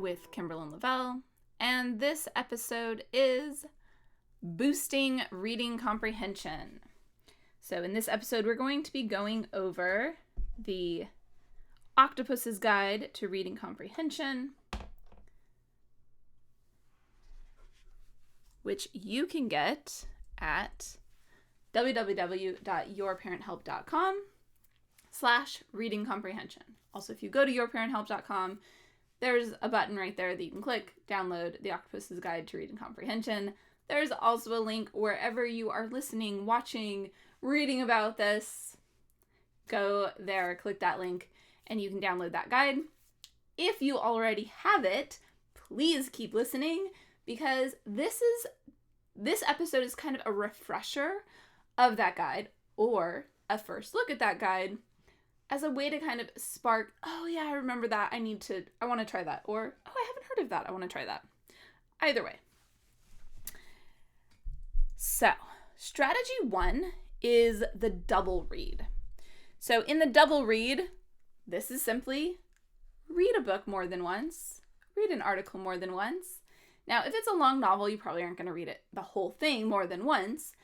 with Kimberlyn Lavelle, and this episode is Boosting Reading Comprehension. So in this episode, we're going to be going over the Octopus's Guide to Reading Comprehension, which you can get at www.yourparenthelp.com/reading comprehension. Also, if you go to yourparenthelp.com, there's a button right there that you can click, download the Octopus's Guide to Reading Comprehension. There's also a link wherever you are listening, watching, reading about this. Go there, click that link, and you can download that guide. If you already have it, please keep listening, because this episode is kind of a refresher of that guide, or a first look at that guide, as a way to kind of spark, oh yeah, I remember that, I want to try that, or, oh, I haven't heard of that, I want to try that. Either way. So, strategy 1 is the double read. So in the double read, this is simply read a book more than once, read an article more than once. Now, if it's a long novel, you probably aren't going to read it the whole thing more than once,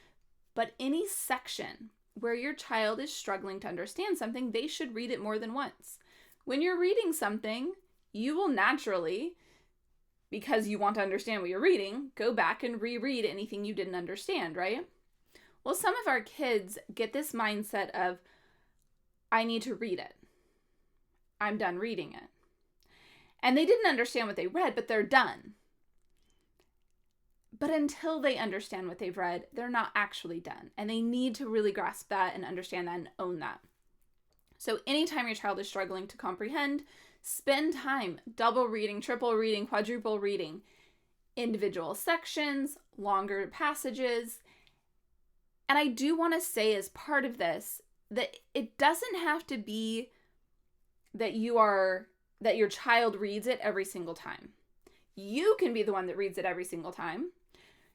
but any section where your child is struggling to understand something, they should read it more than once. When you're reading something, you will naturally, because you want to understand what you're reading, go back and reread anything you didn't understand, right? Well, some of our kids get this mindset of, I need to read it. I'm done reading it. And they didn't understand what they read, but they're done. But until they understand what they've read, they're not actually done. And they need to really grasp that and understand that and own that. So anytime your child is struggling to comprehend, spend time double reading, triple reading, quadruple reading, individual sections, longer passages. And I do want to say, as part of this, that it doesn't have to be that your child reads it every single time. You can be the one that reads it every single time.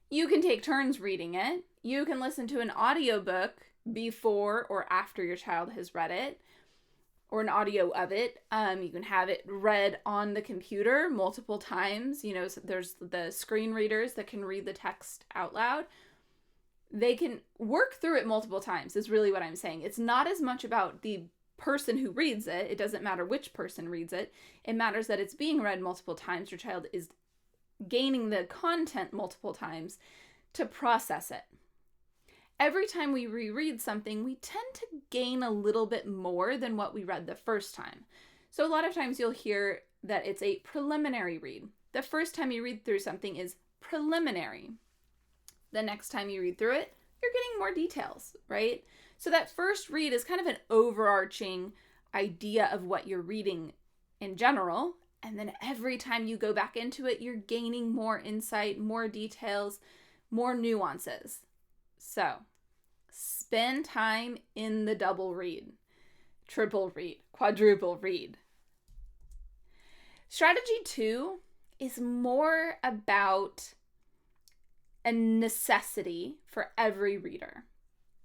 You can take turns reading it. You can listen to an audiobook before or after your child has read it, or an audio of it. You can have it read on the computer multiple times. So there's the screen readers that can read the text out loud. They can work through it multiple times, is really what I'm saying. It's not as much about the person who reads it. It doesn't matter which person reads it. It matters that it's being read multiple times. Your child is gaining the content multiple times to process it. Every time we reread something, we tend to gain a little bit more than what we read the first time. So a lot of times you'll hear that it's a preliminary read. The first time you read through something is preliminary. The next time you read through it, you're getting more details, right? So that first read is kind of an overarching idea of what you're reading in general. And then every time you go back into it, you're gaining more insight, more details, more nuances. So spend time in the double read, triple read, quadruple read. Strategy 2 is more about a necessity for every reader.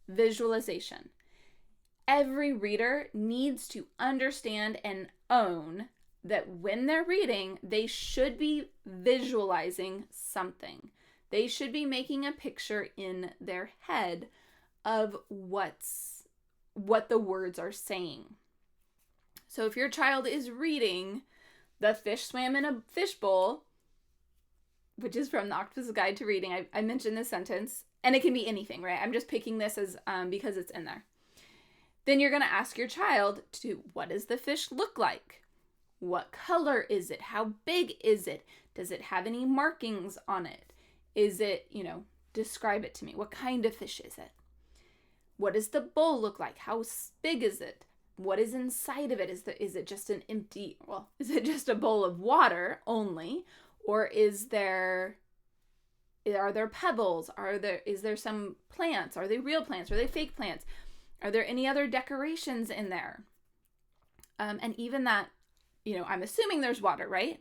Visualization. Every reader needs to understand and own that when they're reading, they should be visualizing something. They should be making a picture in their head of what the words are saying. So if your child is reading "The fish swam in a fishbowl," which is from the Octopus's Guide to Reading, I mentioned this sentence, and it can be anything, right? I'm just picking this as because it's in there. Then you're going to ask your child what does the fish look like? What color is it? How big is it? Does it have any markings on it? Is it, describe it to me. What kind of fish is it? What does the bowl look like? How big is it? What is inside of it? Is it just is it just a bowl of water only? Or are there pebbles? Is there some plants? Are they real plants? Are they fake plants? Are there any other decorations in there? And even that, I'm assuming there's water, right?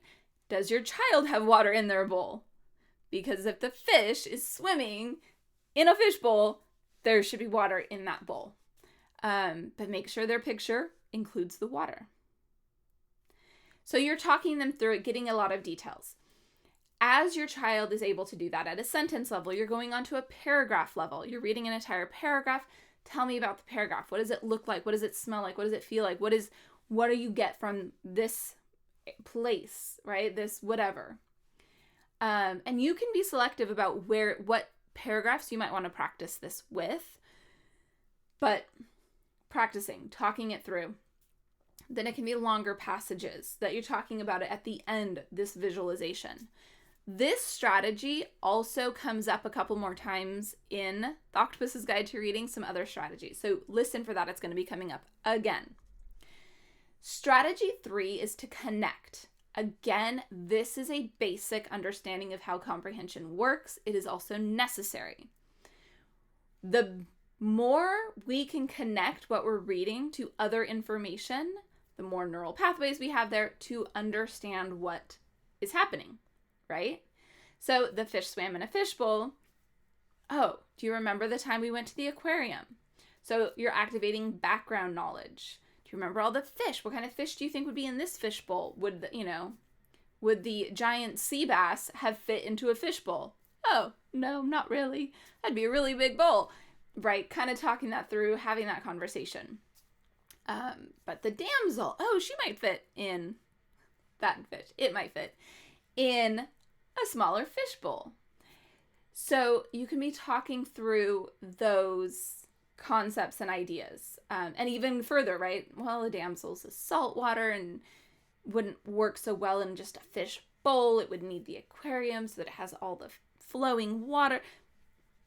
Does your child have water in their bowl? Because if the fish is swimming in a fish bowl, there should be water in that bowl. But make sure their picture includes the water. So you're talking them through it, getting a lot of details. As your child is able to do that at a sentence level, you're going on to a paragraph level. You're reading an entire paragraph. Tell me about the paragraph. What does it look like? What does it smell like? What does it feel like? What do you get from this place, right? This whatever. And you can be selective about what paragraphs you might want to practice this with. But practicing, talking it through. Then it can be longer passages that you're talking about it at the end, this visualization. This strategy also comes up a couple more times in The Octopus's Guide to Reading, some other strategies. So listen for that. It's going to be coming up again. Strategy 3 is to connect. Again, this is a basic understanding of how comprehension works. It is also necessary. The more we can connect what we're reading to other information, the more neural pathways we have there to understand what is happening, right? So the fish swam in a fishbowl. Oh, do you remember the time we went to the aquarium? So you're activating background knowledge. Do you remember all the fish? What kind of fish do you think would be in this fishbowl? Would the giant sea bass have fit into a fishbowl? Oh, no, not really. That'd be a really big bowl, right? Kind of talking that through, having that conversation. But the damsel, she might fit in that fish. It might fit in a smaller fishbowl. So you can be talking through those concepts and ideas. And even further, right? Well, a damsel's a saltwater and wouldn't work so well in just a fish bowl. It would need the aquarium so that it has all the flowing water.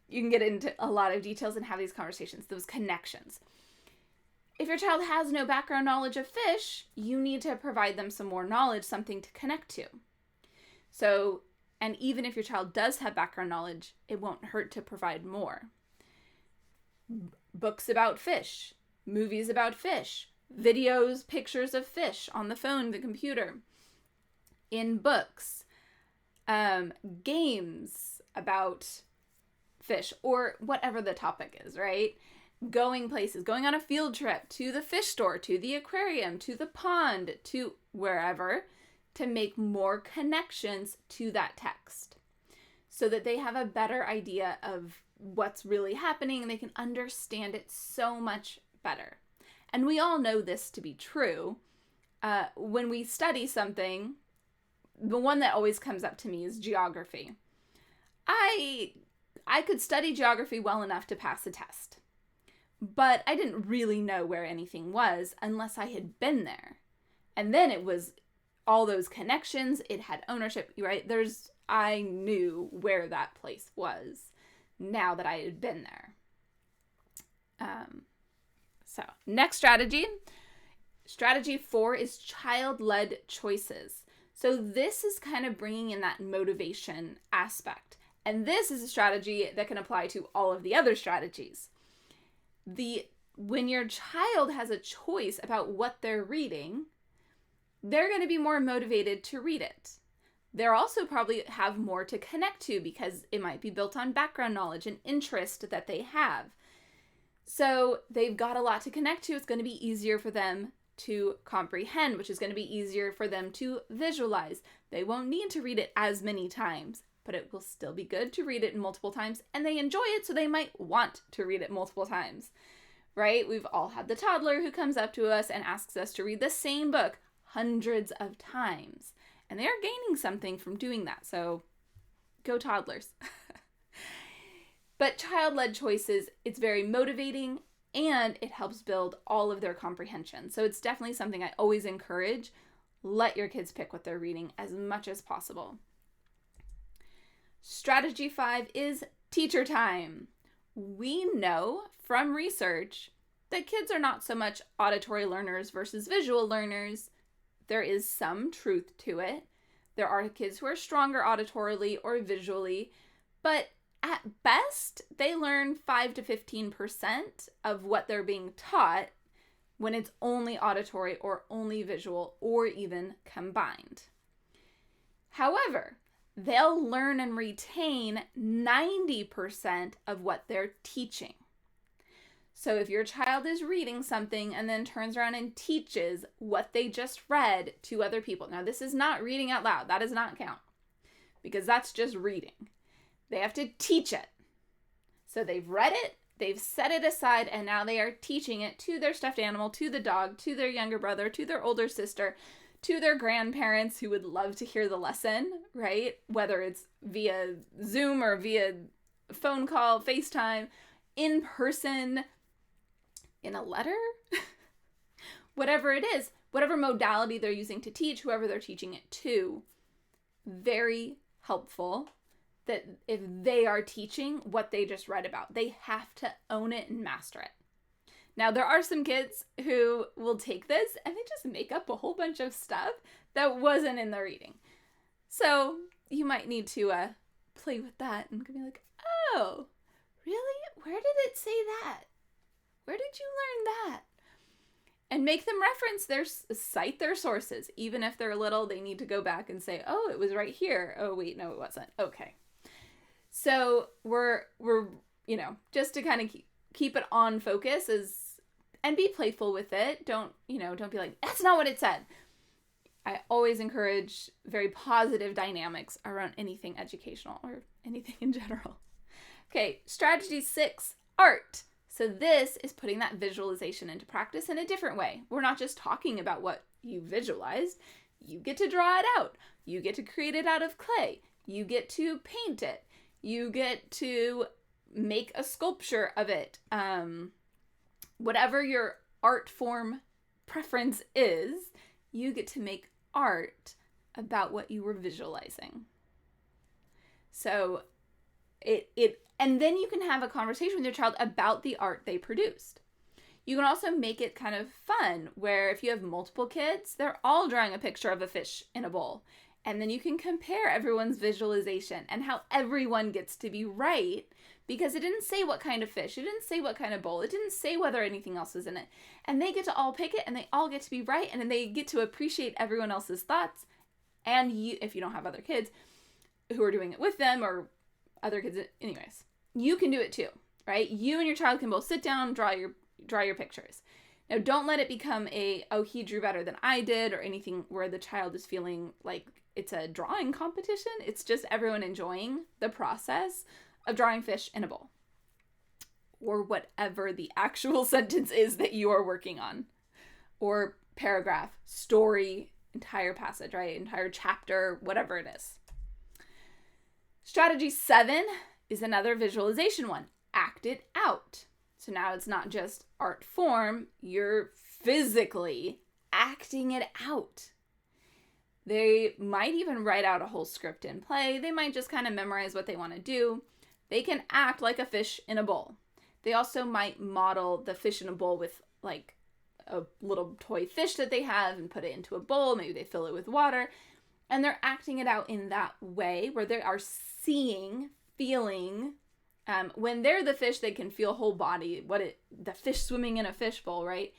You can get into a lot of details and have these conversations, those connections. If your child has no background knowledge of fish, you need to provide them some more knowledge, something to connect to. So, and even if your child does have background knowledge, it won't hurt to provide more. Books about fish, movies about fish, videos, pictures of fish on the phone, the computer, in books, games about fish, or whatever the topic is, right? Going places, going on a field trip to the fish store, to the aquarium, to the pond, to wherever, to make more connections to that text so that they have a better idea of what's really happening and they can understand it so much better. And we all know this to be true. When we study something, the one that always comes up to me is geography. I could study geography well enough to pass a test, but I didn't really know where anything was unless I had been there. And then it was all those connections, it had ownership, right? I knew where that place was now that I had been there. So next strategy. Strategy 4 is child-led choices. So this is kind of bringing in that motivation aspect. And this is a strategy that can apply to all of the other strategies. When your child has a choice about what they're reading, they're going to be more motivated to read it. They'll also probably have more to connect to because it might be built on background knowledge and interest that they have. So they've got a lot to connect to. It's going to be easier for them to comprehend, which is going to be easier for them to visualize. They won't need to read it as many times, but it will still be good to read it multiple times, and they enjoy it, so they might want to read it multiple times, right? We've all had the toddler who comes up to us and asks us to read the same book hundreds of times, and they are gaining something from doing that, so go toddlers. But child-led choices, it's very motivating, and it helps build all of their comprehension. So it's definitely something I always encourage. Let your kids pick what they're reading as much as possible. Strategy 5 is teacher time. We know from research that kids are not so much auditory learners versus visual learners. There is some truth to it. There are kids who are stronger auditorily or visually, but at best, they learn 5 to 15% of what they're being taught when it's only auditory or only visual or even combined. However, they'll learn and retain 90% of what they're teaching. So if your child is reading something and then turns around and teaches what they just read to other people. Now, this is not reading out loud. That does not count because that's just reading. They have to teach it. So they've read it, they've set it aside, and now they are teaching it to their stuffed animal, to the dog, to their younger brother, to their older sister, to their grandparents who would love to hear the lesson, right? Whether it's via Zoom or via phone call, FaceTime, in person, in a letter, whatever it is, whatever modality they're using to teach, whoever they're teaching it to, very helpful that if they are teaching what they just read about, they have to own it and master it. Now, there are some kids who will take this and they just make up a whole bunch of stuff that wasn't in the reading. So you might need to play with that and be like, oh, really? Where did it say that? Where did you learn that? And make them cite their sources. Even if they're little, they need to go back and say, oh, it was right here. Oh, wait, no, it wasn't. Okay. So we're just to kind of keep it on focus and be playful with it. Don't be like, that's not what it said. I always encourage very positive dynamics around anything educational or anything in general. Okay, strategy 6, art. So this is putting that visualization into practice in a different way. We're not just talking about what you visualized. You get to draw it out. You get to create it out of clay. You get to paint it. You get to make a sculpture of it. Whatever your art form preference is, you get to make art about what you were visualizing. So and then you can have a conversation with your child about the art they produced. You can also make it kind of fun, where if you have multiple kids, they're all drawing a picture of a fish in a bowl. And then you can compare everyone's visualization and how everyone gets to be right, because it didn't say what kind of fish, it didn't say what kind of bowl, it didn't say whether anything else was in it. And they get to all pick it, and they all get to be right, and then they get to appreciate everyone else's thoughts. And you, if you don't have other kids who are doing it with them, or other kids, anyways, you can do it too, right? You and your child can both sit down, draw your pictures. Now, don't let it become he drew better than I did, or anything where the child is feeling like it's a drawing competition. It's just everyone enjoying the process of drawing fish in a bowl, or whatever the actual sentence is that you are working on, or paragraph, story, entire passage, right? Entire chapter, whatever it is. Strategy 7 is another visualization one. Act it out. So now it's not just art form, you're physically acting it out. They might even write out a whole script in play. They might just kind of memorize what they want to do. They can act like a fish in a bowl. They also might model the fish in a bowl with like a little toy fish that they have and put it into a bowl. Maybe they fill it with water. And they're acting it out in that way where they are seeing, feeling. When they're the fish, they can feel whole body. The fish swimming in a fishbowl, right?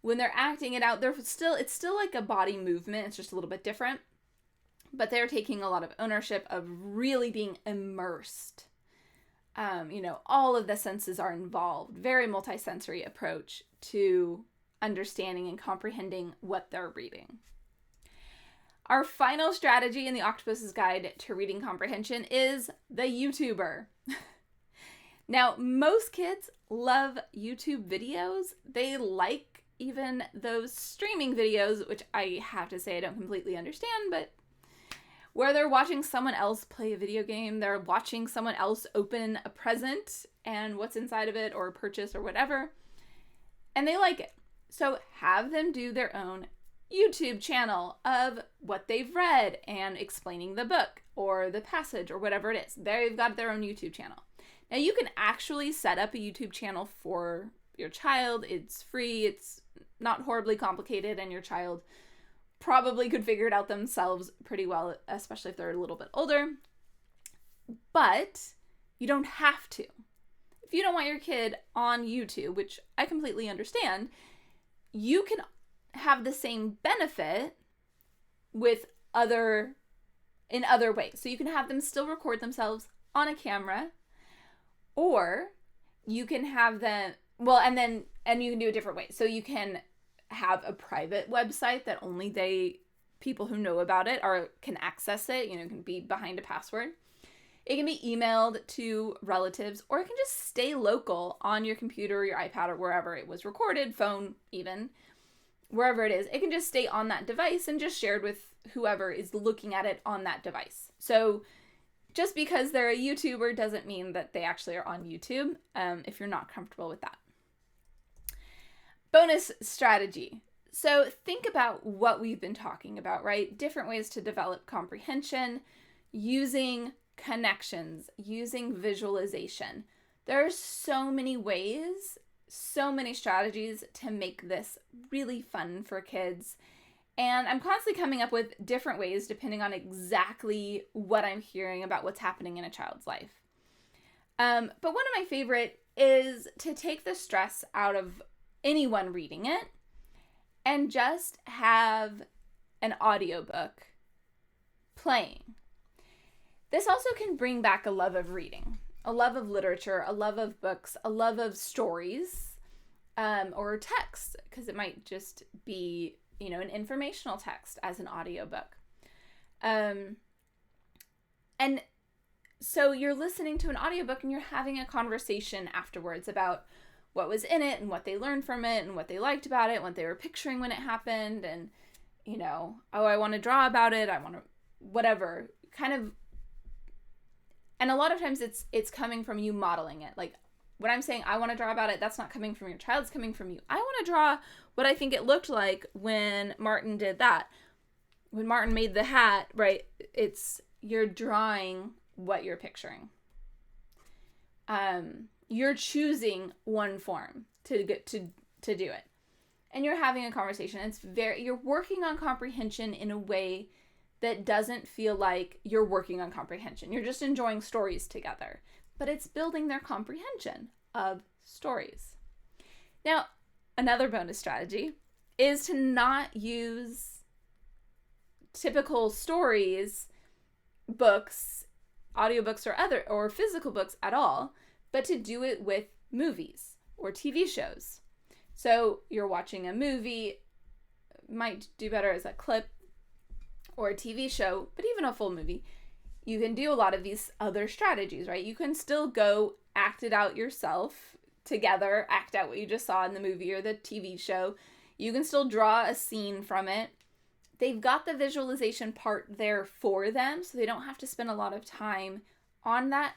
When they're acting it out, it's still like a body movement. It's just a little bit different. But they're taking a lot of ownership of really being immersed. All of the senses are involved. Very multisensory approach to understanding and comprehending what they're reading. Our final strategy in the Octopus's Guide to Reading Comprehension is the YouTuber. Now, most kids love YouTube videos. They like even those streaming videos, which I have to say I don't completely understand, but where they're watching someone else play a video game, they're watching someone else open a present and what's inside of it, or purchase or whatever, and they like it. So have them do their own YouTube channel of what they've read and explaining the book or the passage or whatever it is. They've got their own YouTube channel. Now, you can actually set up a YouTube channel for your child. It's free. It's not horribly complicated, and your child probably could figure it out themselves pretty well, especially if they're a little bit older. But you don't have to. If you don't want your kid on YouTube, which I completely understand, you can have the same benefit in other ways. So you can have them still record themselves on a camera, or you can have them Well, and you can do it different ways. So you can have a private website that only people who know about it can access it. It can be behind a password. It can be emailed to relatives, or it can just stay local on your computer or your iPad or wherever it was recorded, phone even, wherever it is. It can just stay on that device and just shared with whoever is looking at it on that device. So just because they're a YouTuber doesn't mean that they actually are on YouTube, if you're not comfortable with that. Bonus strategy. So think about what we've been talking about, right? Different ways to develop comprehension, using connections, using visualization. There are so many ways, so many strategies to make this really fun for kids. And I'm constantly coming up with different ways depending on exactly what I'm hearing about what's happening in a child's life. But one of my favorite is to take the stress out of anyone reading it and just have an audiobook playing. This also can bring back a love of reading, a love of literature, a love of books, a love of stories, or text, because it might just be, an informational text as an audiobook. And so you're listening to an audiobook and you're having a conversation afterwards about what was in it and what they learned from it and what they liked about it, what they were picturing when it happened, and, I want to draw about it, I want to, whatever, kind of. And a lot of times it's coming from you modeling it. Like when I'm saying I want to draw about it, that's not coming from your child, it's coming from you. I want to draw what I think it looked like when Martin did that. When Martin made the hat, right? You're drawing what you're picturing. You're choosing one form to get to do it. And you're having a conversation. You're working on comprehension in a way that doesn't feel like you're working on comprehension. You're just enjoying stories together, but it's building their comprehension of stories. Now, another bonus strategy is to not use typical stories, books, audiobooks, or physical books at all, but to do it with movies or TV shows. So you're watching a movie, might do better as a clip, or a TV show, but even a full movie, you can do a lot of these other strategies, right? You can still go act it out yourself together, act out what you just saw in the movie or the TV show. You can still draw a scene from it. They've got the visualization part there for them, so they don't have to spend a lot of time on that.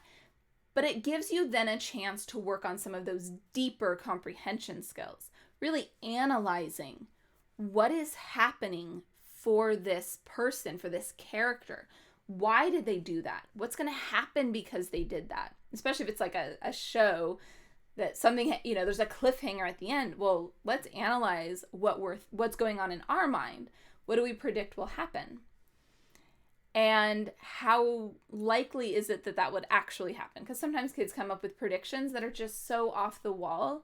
But it gives you then a chance to work on some of those deeper comprehension skills, really analyzing what is happening for this person, for this character. Why did they do that? What's going to happen because they did that? Especially if it's like a show that something, there's a cliffhanger at the end. Well, let's analyze what's going on in our mind. What do we predict will happen? And how likely is it that would actually happen? Because sometimes kids come up with predictions that are just so off the wall.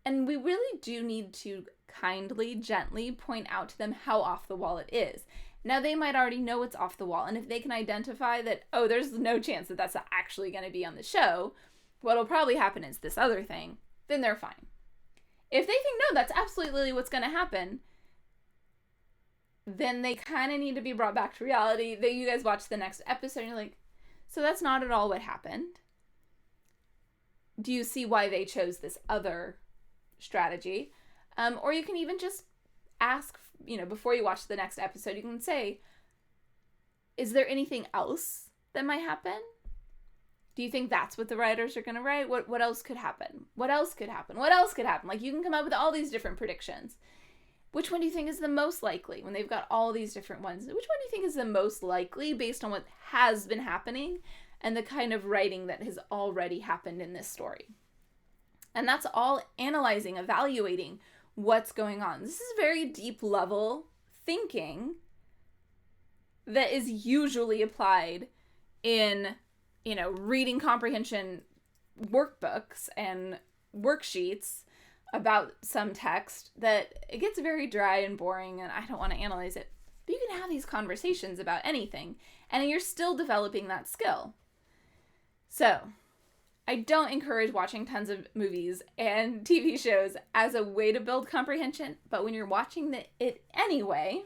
And we really do need to kindly, gently point out to them how off the wall it is. Now, they might already know it's off the wall. And if they can identify that, there's no chance that that's actually going to be on the show, what'll probably happen is this other thing, then they're fine. If they think, no, that's absolutely what's going to happen, then they kind of need to be brought back to reality. That you guys watch the next episode and you're like, so that's not at all what happened. Do you see why they chose this other strategy? Or you can even just ask, before you watch the next episode, you can say, is there anything else that might happen? Do you think that's what the writers are going to write? What else could happen? What else could happen? What else could happen? Like, you can come up with all these different predictions. Which one do you think is the most likely when they've got all these different ones? Which one do you think is the most likely based on what has been happening and the kind of writing that has already happened in this story? And that's all analyzing, evaluating what's going on. This is very deep level thinking that is usually applied in, reading comprehension workbooks and worksheets about some text that it gets very dry and boring and I don't want to analyze it. But you can have these conversations about anything and you're still developing that skill. So, I don't encourage watching tons of movies and TV shows as a way to build comprehension, but when you're watching it anyway,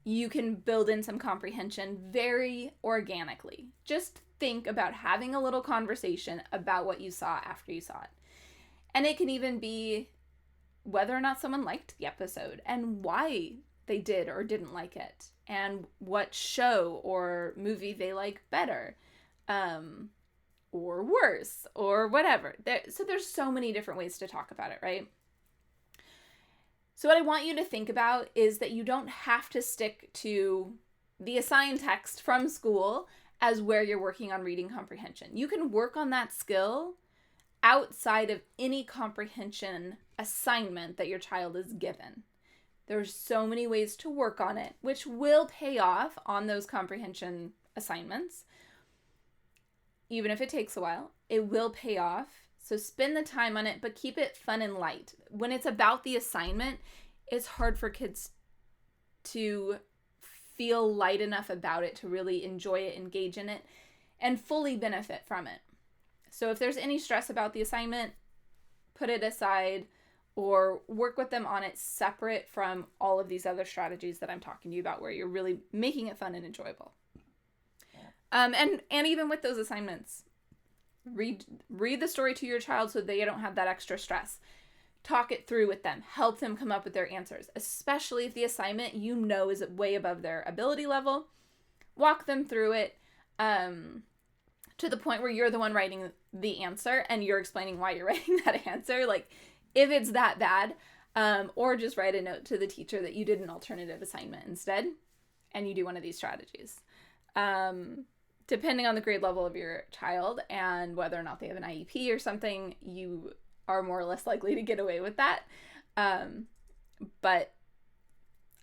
you can build in some comprehension very organically. Just think about having a little conversation about what you saw after you saw it. And it can even be whether or not someone liked the episode and why they did or didn't like it, and what show or movie they like better, or worse, or whatever. So there's so many different ways to talk about it, right? So what I want you to think about is that you don't have to stick to the assigned text from school as where you're working on reading comprehension. You can work on that skill outside of any comprehension assignment that your child is given. There's so many ways to work on it, which will pay off on those comprehension assignments. Even if it takes a while, it will pay off. So spend the time on it, but keep it fun and light. When it's about the assignment, it's hard for kids to feel light enough about it to really enjoy it, engage in it, and fully benefit from it. So if there's any stress about the assignment, put it aside or work with them on it separate from all of these other strategies that I'm talking to you about where you're really making it fun and enjoyable. And even with those assignments, read the story to your child so they don't have that extra stress. Talk it through with them. Help them come up with their answers, especially if the assignment is way above their ability level. Walk them through it to the point where you're the one writing the answer and you're explaining why you're writing that answer. Like, if it's that bad, or just write a note to the teacher that you did an alternative assignment instead, and you do one of these strategies. Depending on the grade level of your child and whether or not they have an IEP or something, you are more or less likely to get away with that. But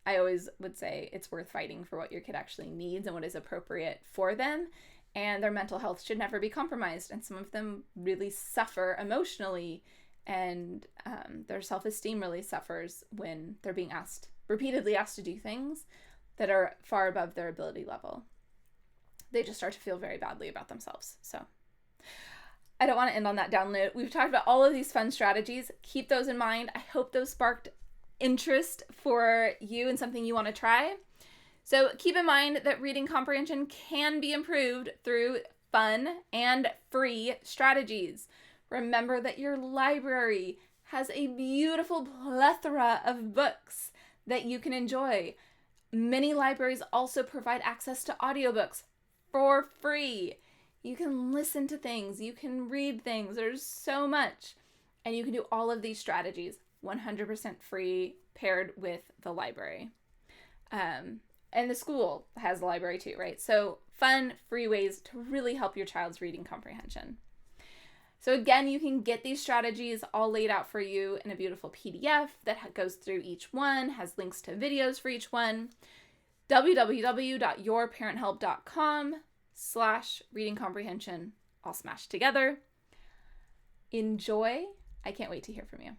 I always would say it's worth fighting for what your kid actually needs and what is appropriate for them. And their mental health should never be compromised. And some of them really suffer emotionally, and their self-esteem really suffers when they're being repeatedly asked to do things that are far above their ability level. They just start to feel very badly about themselves. So I don't want to end on that down note. We've talked about all of these fun strategies. Keep those in mind. I hope those sparked interest for you and something you want to try. So keep in mind that reading comprehension can be improved through fun and free strategies. Remember that your library has a beautiful plethora of books that you can enjoy. Many libraries also provide access to audiobooks for free. You can listen to things, you can read things, there's so much. And you can do all of these strategies 100% free paired with the library. And the school has a library too, right? So fun, free ways to really help your child's reading comprehension. So again, you can get these strategies all laid out for you in a beautiful PDF that goes through each one, has links to videos for each one. www.yourparenthelp.com/reading comprehension, all smashed together. Enjoy. I can't wait to hear from you.